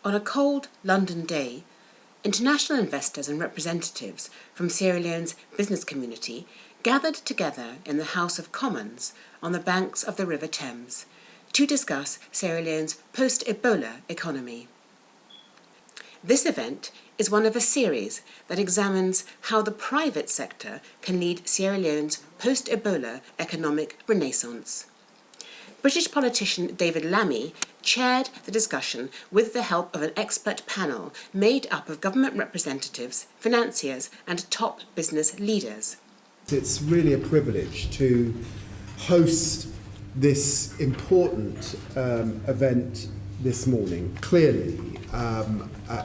On a cold London day, international investors and representatives from Sierra Leone's business community gathered together in the House of Commons on the banks of the River Thames to discuss Sierra Leone's post-Ebola economy. This event is one of a series that examines how the private sector can lead Sierra Leone's post-Ebola economic renaissance. British politician David Lammy chaired the discussion with the help of an expert panel made up of government representatives, financiers, and top business leaders. It's really a privilege to host this important event this morning. Clearly,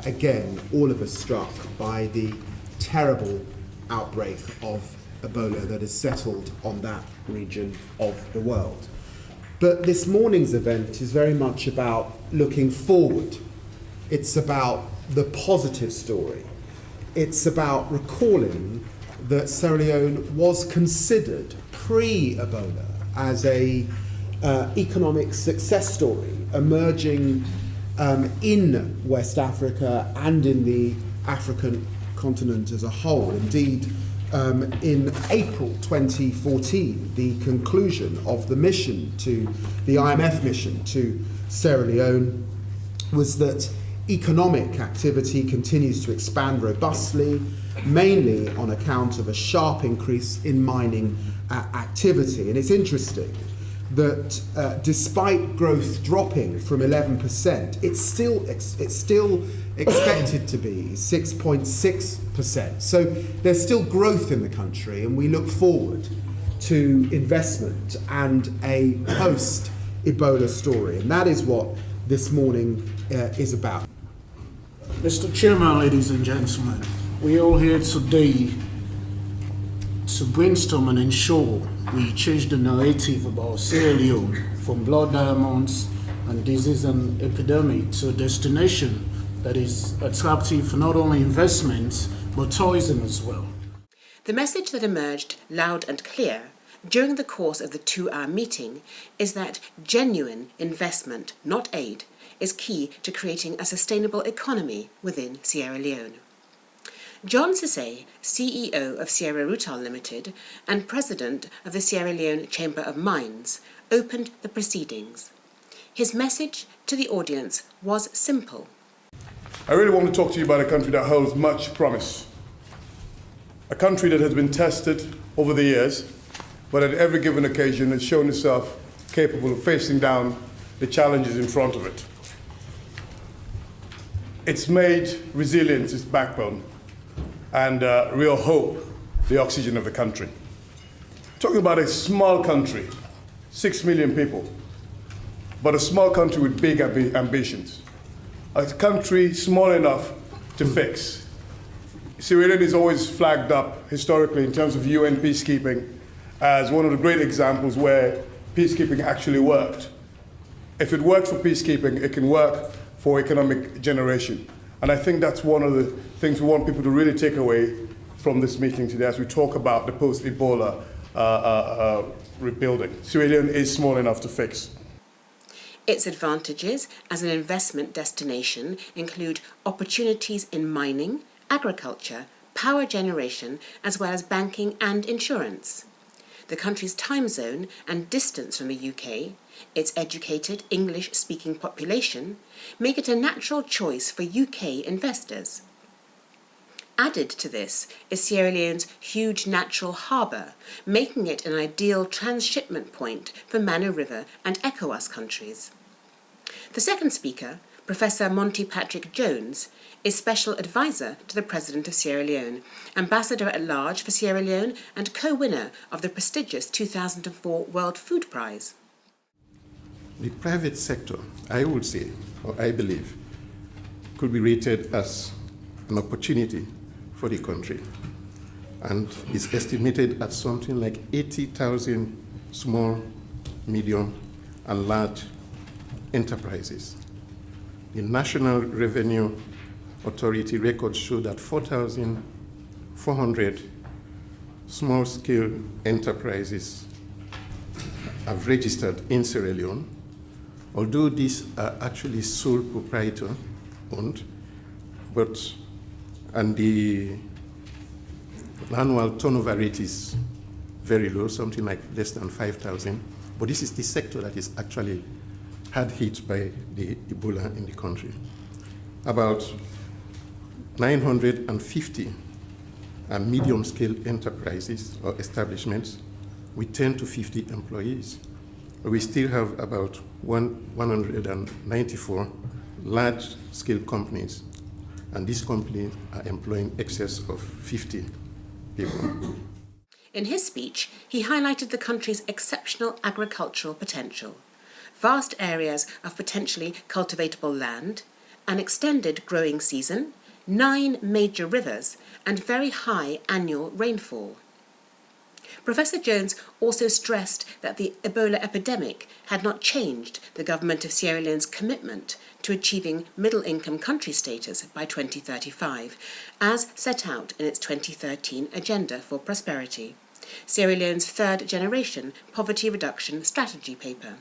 again, all of us struck by the terrible outbreak of Ebola that has settled on that region of the world. But this morning's event is very much about looking forward. It's about the positive story. It's about recalling that Sierra Leone was considered pre-Ebola as a economic success story emerging in West Africa and in the African continent as a whole. Indeed, in April 2014, the conclusion of the IMF mission to Sierra Leone was that economic activity continues to expand robustly, mainly on account of a sharp increase in mining activity. And it's interesting that despite growth dropping from 11%, it's still expected to be 6.6%. So there's still growth in the country, and we look forward to investment and a post-Ebola story. And that is what this morning is about. Mr. Chairman, ladies and gentlemen, we are all here today to brainstorm and ensure we change the narrative about Sierra Leone from blood diamonds and disease and epidemic to a destination that is attractive for not only investments but tourism as well. The message that emerged loud and clear during the course of the 2-hour meeting is that genuine investment, not aid, is key to creating a sustainable economy within Sierra Leone. John Sisay, CEO of Sierra Rutile Limited and President of the Sierra Leone Chamber of Mines, opened the proceedings. His message to the audience was simple. I really want to talk to you about a country that holds much promise. A country that has been tested over the years, but at every given occasion has shown itself capable of facing down the challenges in front of it. It's made resilience its backbone and real hope the oxygen of the country. Talking about a small country, 6 million people, but a small country with big ambitions. A country small enough to fix. Sierra Leone is always flagged up historically in terms of UN peacekeeping as one of the great examples where peacekeeping actually worked. If it works for peacekeeping, it can work for economic generation. And I think that's one of the things we want people to really take away from this meeting today as we talk about the post-Ebola rebuilding. Sierra Leone is small enough to fix. Its advantages as an investment destination include opportunities in mining, agriculture, power generation, as well as banking and insurance. The country's time zone and distance from the UK, its educated English-speaking population, make it a natural choice for UK investors. Added to this is Sierra Leone's huge natural harbour, making it an ideal transshipment point for Mano River and ECOWAS countries. The second speaker, Professor Monty Patrick Jones, is Special Advisor to the President of Sierra Leone, Ambassador at Large for Sierra Leone and co-winner of the prestigious 2004 World Food Prize. The private sector, I would say, or I believe, could be rated as an opportunity for the country, and is estimated at something like 80,000 small, medium, and large enterprises. The National Revenue Authority records show that 4,400 small-scale enterprises have registered in Sierra Leone. Although these are actually sole proprietor, owned, and the annual turnover rate is very low, something like less than 5,000. But this is the sector that is actually hard hit by the Ebola in the country. About 950 medium-scale enterprises or establishments with 10 to 50 employees. We still have about 194 large-scale companies, and these companies are employing excess of 50 people. In his speech, he highlighted the country's exceptional agricultural potential, vast areas of potentially cultivatable land, an extended growing season, 9 major rivers, and very high annual rainfall. Professor Jones also stressed that the Ebola epidemic had not changed the government of Sierra Leone's commitment to achieving middle-income country status by 2035, as set out in its 2013 Agenda for Prosperity, Sierra Leone's third-generation poverty reduction strategy paper.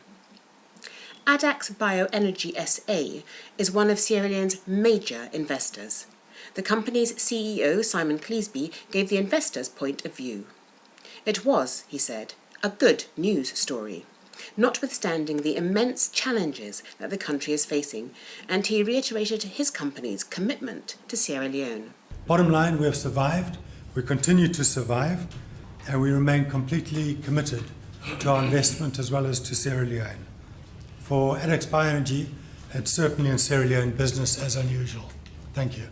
Adax Bioenergy SA is one of Sierra Leone's major investors. The company's CEO, Simon Cleesby, gave the investors' point of view. It was, he said, a good news story, notwithstanding the immense challenges that the country is facing, and he reiterated his company's commitment to Sierra Leone. Bottom line, we have survived, we continue to survive, and we remain completely committed to our investment as well as to Sierra Leone. For Adax Bioenergy, it's certainly in Sierra Leone business as unusual. Thank you.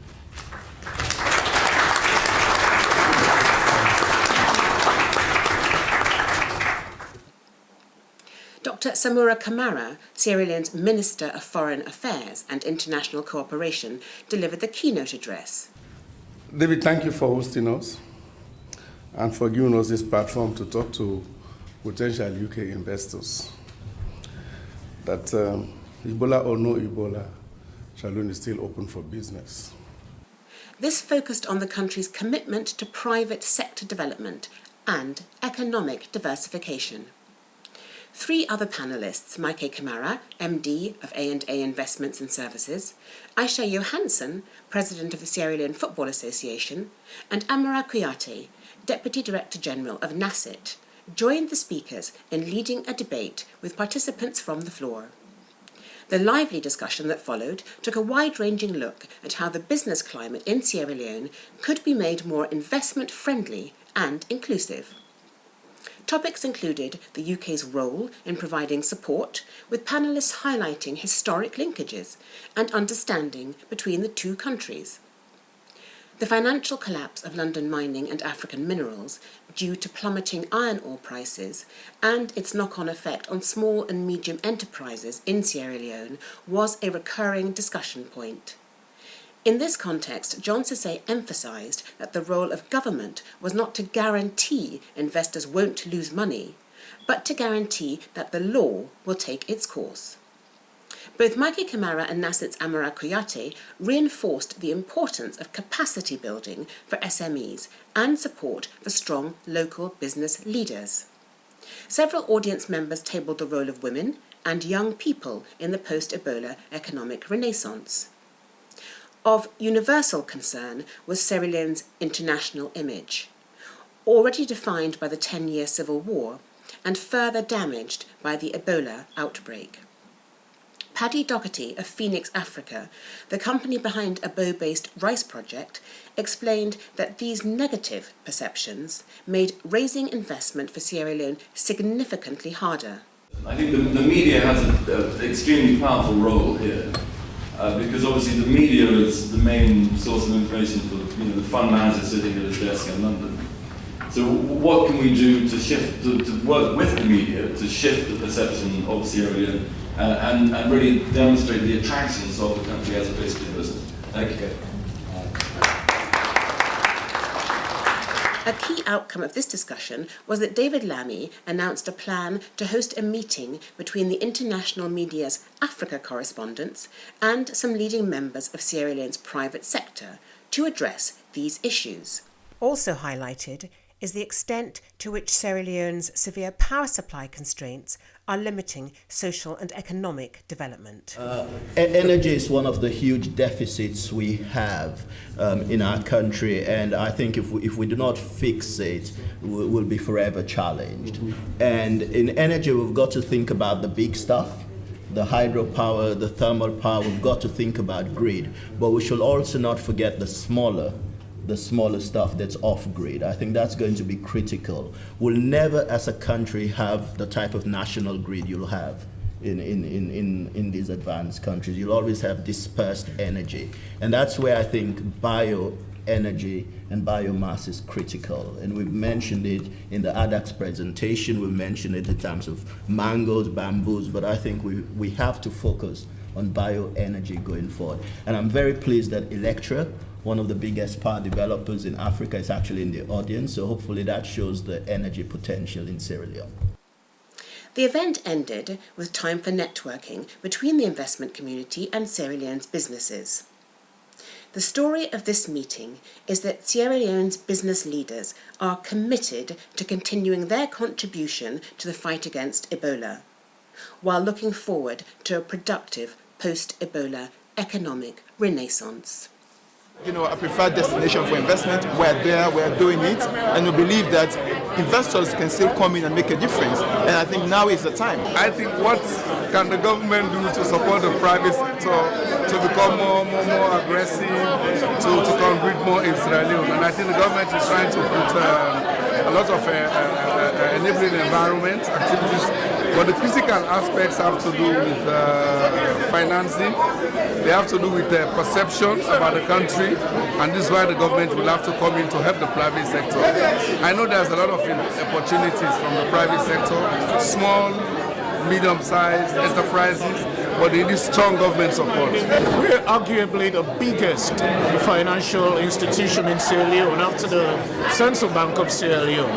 Dr. Samura Kamara, Sierra Leone's Minister of Foreign Affairs and International Cooperation, delivered the keynote address. David, thank you for hosting us and for giving us this platform to talk to potential UK investors. That Ebola or no Ebola, Sierra Leone is still open for business. This focused on the country's commitment to private sector development and economic diversification. 3 other panellists, Maike Kamara, MD of A&A Investments and Services, Aisha Johansson, President of the Sierra Leone Football Association, and Amara Kuyate, Deputy Director General of NASIT, joined the speakers in leading a debate with participants from the floor. The lively discussion that followed took a wide-ranging look at how the business climate in Sierra Leone could be made more investment-friendly and inclusive. Topics included the UK's role in providing support, with panellists highlighting historic linkages and understanding between the 2 countries. The financial collapse of London mining and African minerals due to plummeting iron ore prices and its knock-on effect on small and medium enterprises in Sierra Leone was a recurring discussion point. In this context, John Sesay emphasised that the role of government was not to guarantee investors won't lose money, but to guarantee that the law will take its course. Both Maike Kamara and NASIT's Amara Kuyate reinforced the importance of capacity building for SMEs and support for strong local business leaders. Several audience members tabled the role of women and young people in the post-Ebola economic renaissance. Of universal concern was Sierra Leone's international image, already defined by the 10-year civil war and further damaged by the Ebola outbreak. Paddy Doherty of Phoenix Africa, the company behind a Bo-based rice project, explained that these negative perceptions made raising investment for Sierra Leone significantly harder. I think the media has an extremely powerful role here. Because obviously the media is the main source of information for the fund manager sitting at his desk in London. So what can we do to shift, to work with the media to shift the perception of Sierra Leone and really demonstrate the attractions of the country as a place to do business? Thank you. A key outcome of this discussion was that David Lammy announced a plan to host a meeting between the international media's Africa correspondents and some leading members of Sierra Leone's private sector to address these issues. Also highlighted is the extent to which Sierra Leone's severe power supply constraints are limiting social and economic development. Energy is one of the huge deficits we have in our country, and I think if we do not fix it, we'll be forever challenged. And in energy, we've got to think about the big stuff, the hydropower, the thermal power. We've got to think about grid, but we should also not forget the smaller stuff that's off-grid. I think that's going to be critical. We'll never, as a country, have the type of national grid you'll have in these advanced countries. You'll always have dispersed energy. And that's where I think bioenergy and biomass is critical. And we've mentioned it in the ADAX presentation, we've mentioned it in terms of mangoes, bamboos, but I think we have to focus on bioenergy going forward. And I'm very pleased that Electra, one of the biggest power developers in Africa, is actually in the audience, so hopefully that shows the energy potential in Sierra Leone. The event ended with time for networking between the investment community and Sierra Leone's businesses. The story of this meeting is that Sierra Leone's business leaders are committed to continuing their contribution to the fight against Ebola, while looking forward to a productive post-Ebola economic renaissance. You know, a preferred destination for investment. We're there, we're doing it, and we believe that investors can still come in and make a difference. And I think now is the time. I think what can the government do to support the private sector to become more aggressive, to compete more in Sierra Leone? And I think the government is trying to put a lot of enabling environment activities. But the critical aspects have to do with financing, they have to do with perception about the country, and this is why the government will have to come in to help the private sector. I know there's a lot of opportunities from the private sector, small, medium-sized enterprises, but they need strong government support. We're arguably the biggest financial institution in Sierra Leone after the Central Bank of Sierra Leone.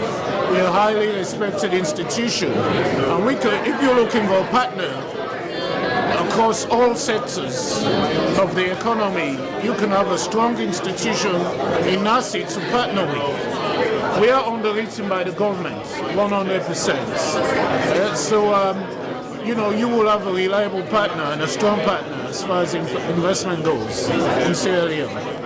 We're a highly respected institution, and we could, if you're looking for a partner across all sectors of the economy, you can have a strong institution in NASI to partner with. We are underwritten by the government, 100%. You know, you will have a reliable partner and a strong partner as far as investment goes in Sierra Leone.